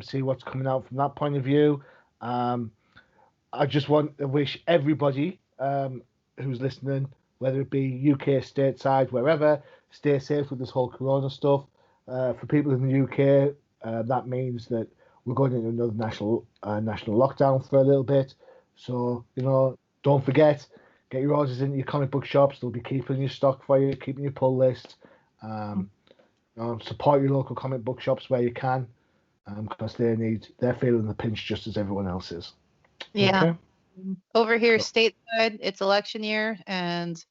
See what's coming out from that point of view. I just want to wish everybody who's listening, whether it be UK, stateside, wherever, stay safe with this whole Corona stuff. For people in the UK, that means that we're going into another national lockdown for a little bit. So, you know, don't forget, get your orders into your comic book shops. They'll be keeping your stock for you, keeping your pull list. Support your local comic book shops where you can, because they're feeling the pinch just as everyone else is. Yeah. Okay? Over here, stateside, it's election year, and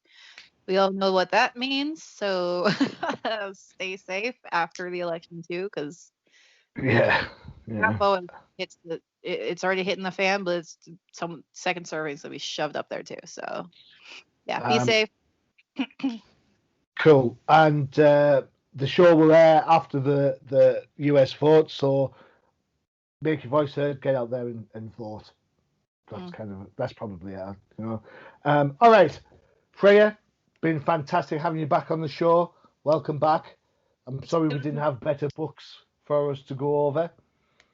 we all know what that means. So stay safe after the election too, because it's already hitting the fan, but it's some second servings that we shoved up there too. So yeah, be safe. Cool. And the show will air after the US vote, so make your voice heard, get out there and vote. That's probably it, you know. All right, Freyja, been fantastic having you back on the show. Welcome back. I'm sorry we didn't have better books for us to go over.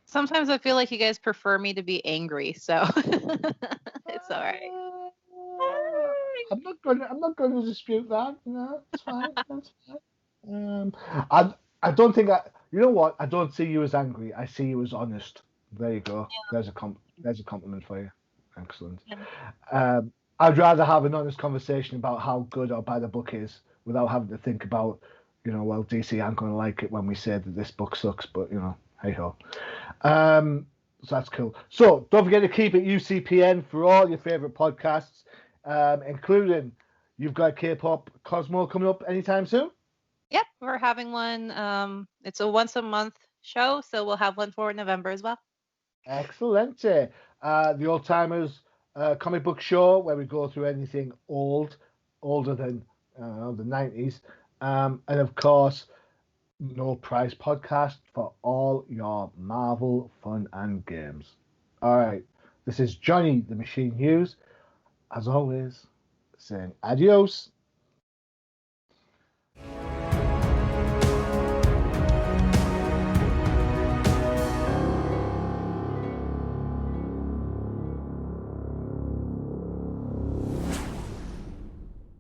Sometimes I feel like you guys prefer me to be angry, so it's all right. I'm not going to dispute that. No, it's fine. That's fine. I don't think you know what? I don't see you as angry. I see you as honest. There you go. Yeah. There's a compliment for you. Excellent. Yeah. I'd rather have an honest conversation about how good or bad a book is without having to think about, you know, well, DC aren't going to like it when we say that this book sucks, but, you know, hey ho. So that's cool. So don't forget to keep it UCPN for all your favorite podcasts, including you've got K-pop Cosmo coming up anytime soon. Yep, we're having one. It's a once a month show, so we'll have one for November as well. Excellent. The Old Timers comic book show where we go through anything older than the 90s, and of course, No Price podcast for all your Marvel fun and games. All right, this is Johnny the Machine Hughes, as always, saying adios.